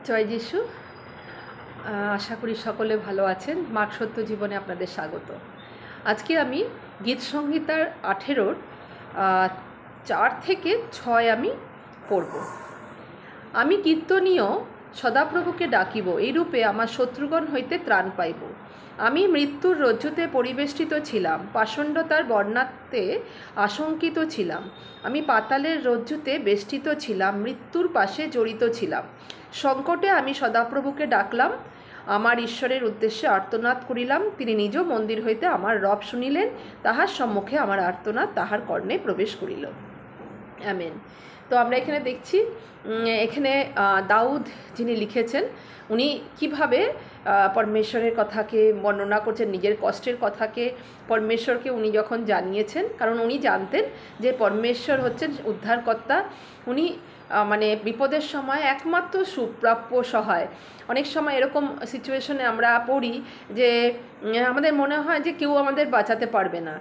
জয় যিশু। আশা করি সকলে ভালো আছেন। মার্ক সত্য জীবনে আপনাদের স্বাগত। আজকে আমি গীত সংহিতার 18-র 4 থেকে 6 আমি পড়ব। আমি কীর্তনীয় সদাপ্রভুকে ডাকিব, এইরূপে আমার শত্রুগণ হইতে ত্রাণ পাইব। আমি মৃত্যুর রজ্জুতে পরিবেষ্টিত ছিলাম, পাষণ্ডতার বর্ণাতে আশঙ্কিত ছিলাম। আমি পাতালের রজ্জুতে বেষ্টিত ছিলাম, মৃত্যুর পাশে জড়িত ছিলাম। সংকটে আমি সদাপ্রভুকে ডাকলাম, আমার ঈশ্বরের উদ্দেশ্যে আর্তনাদ করিলাম। তিনি নিজ মন্দির হইতে আমার রব শুনিলেন, তাহার সম্মুখে আমার আর্তনাদ তাহার কর্ণে প্রবেশ করিল। আমেন। তো আমরা এখানে দেখছি, এখানে দাউদ যিনি লিখেছেন, উনি কিভাবে পরমেশ্বরের কথাকে বর্ণনা করছেন, নিজের কষ্টের কথাকে পরমেশ্বরকে উনি যখন জানিয়েছেন, কারণ উনি জানতেন যে পরমেশ্বর হচ্ছেন উদ্ধারকর্তা। উনি মানে বিপদের সময় একমাত্র সুপ্রাপ্য সহায়। অনেক সময় এরকম সিচুয়েশনে আমরা পড়ি যে আমাদের মনে হয় যে কেউ আমাদের বাঁচাতে পারবে না।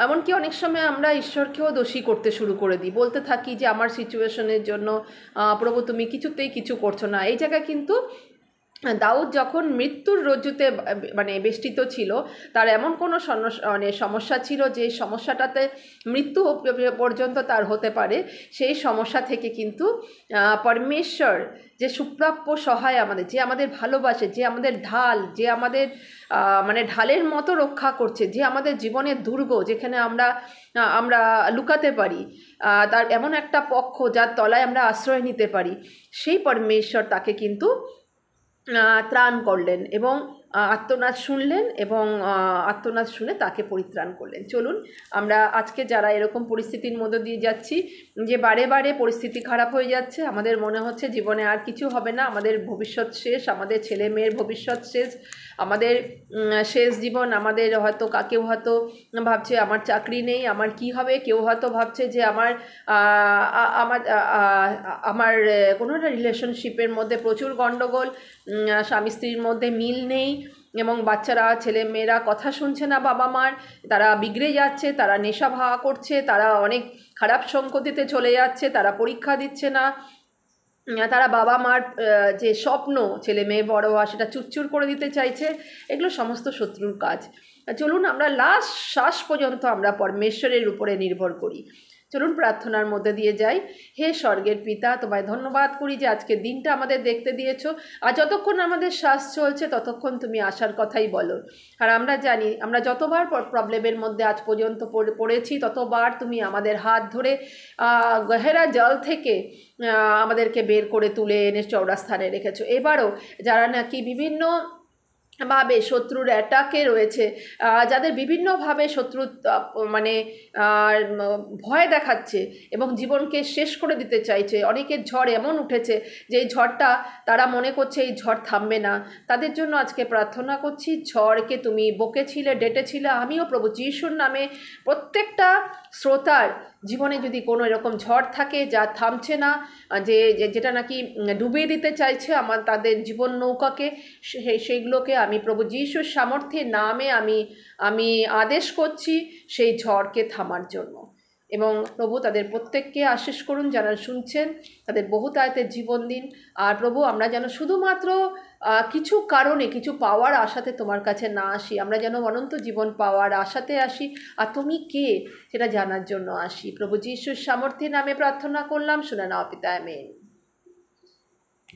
এমনকি অনেক সময় আমরা ঈশ্বরকেও দোষী করতে শুরু করে দিই, বলতে থাকি যে আমার সিচুয়েশনের জন্য প্রভু তুমি কিছুতেই কিছু করছো না। এই জায়গায় কিন্তু দাউদ যখন মৃত্যুর রজ্জুতে মানে বেষ্টিত ছিল, তার এমন কোনো সমস্যা ছিল যে সমস্যাটাতে মৃত্যু পর্যন্ত তার হতে পারে, সেই সমস্যা থেকে কিন্তু পরমেশ্বর যে সুপ্রাপ্য সহায় আমাদের, যে আমাদের ভালোবাসে, যে আমাদের ঢাল, যে আমাদের মানে ঢালের মতো রক্ষা করছে, যে আমাদের জীবনের দুর্গ, যেখানে আমরা লুকাতে পারি, তার এমন একটা পক্ষ যার তলায় আমরা আশ্রয় নিতে পারি, সেই পরমেশ্বর তাকে কিন্তু ত্রাণ করলেন এবং আর্তনাদ শুনলেন এবং আর্তনাদ শুনে তাকে পরিত্রাণ করলেন। চলুন আমরা আজকে যারা এরকম পরিস্থিতির মধ্যে দিয়ে যাচ্ছি, যে বারে বারে পরিস্থিতি খারাপ হয়ে যাচ্ছে, আমাদের মনে হচ্ছে জীবনে আর কিছু হবে না, আমাদের ভবিষ্যৎ শেষ, আমাদের ছেলে মেয়ের ভবিষ্যৎ শেষ, আমাদের শেষ জীবন, আমাদের হয়তো কেউ হয়তো ভাবছে আমার চাকরি নেই, আমার কি হবে, কেউ হয়তো ভাবছে যে আমার কোনো একটা রিলেশনশিপের মধ্যে প্রচুর গণ্ডগোল, স্বামী স্ত্রীর মধ্যে মিল নেই এবং বাচ্চারা, ছেলে মেয়েরা কথা শুনছে না বাবা মার, তারা বিগড়ে যাচ্ছে, তারা নেশা ভাওয়া করছে, তারা অনেক খারাপ সংগতিতে চলে যাচ্ছে, তারা পরীক্ষা দিচ্ছে না, তারা বাবা মার যে স্বপ্ন ছেলে মেয়ে বড় হওয়া সেটা চুরচুর করে দিতে চাইছে। এগুলো সমস্ত শত্রুর কাজ। চলুন আমরা লাস্ট শ্বাস পর্যন্ত আমরা পরমেশ্বরের উপরে নির্ভর করি। চলুন প্রার্থনার মধ্যে দিয়ে যাই। হে স্বর্গের পিতা, তোমায় ধন্যবাদ করি যে আজকের দিনটা আমাদের দেখতে দিয়েছো, আর যতক্ষণ আমাদের শ্বাস চলছে ততক্ষণ তুমি আসার কথাই বলো। আর আমরা জানি আমরা যতবার প্রবলেমের মধ্যে আজ পর্যন্ত পড়েছি, ততবার তুমি আমাদের হাত ধরে গহেরা জল থেকে আমাদেরকে বের করে তুলে এনে চওড়া স্থানে রেখেছো। এবারও যারা নাকি বিভিন্ন ভাবে শত্রুর অ্যাটাকে রয়েছে, যাদের বিভিন্নভাবে শত্রু মানে ভয় দেখাচ্ছে এবং জীবনকে শেষ করে দিতে চাইছে, অনেকের ঝড় এমন উঠেছে যে এই ঝড়টা তারা মনে করছে এই ঝড় থামবে না, তাদের জন্য আজকে প্রার্থনা করছি, ঝড়কে তুমি বকেছিলে, ডেটেছিলে। আমিও প্রভু যিশুর নামে প্রত্যেকটা শ্রোতার জীবনে যদি কোনো এরকম ঝড় থাকে যা থামছে না, যেটা নাকি ডুবিয়ে দিতে চাইছে তাদের জীবন নৌকাকে, সেইগুলোকে আমি প্রভু যিশুর সামর্থ্যের নামে আমি আদেশ করছি সেই ঝড়কে থামার জন্য। এবং প্রভু তাদের প্রত্যেককে আশীষ করুন যারা শুনছেন, তাদের বহুতায়তের জীবন দিন। আর প্রভু আমরা যেন শুধুমাত্র কিছু কারণে কিছু পাওয়ার আশাতে তোমার কাছে না আসি, আমরা যেন অনন্ত জীবন পাওয়ার আশাতে আসি, আর তুমি কে সেটা জানার জন্য আসি। প্রভু যিশুর সামর্থ্যের নামে প্রার্থনা করলাম, শুনে নাও পিতা, আমেন।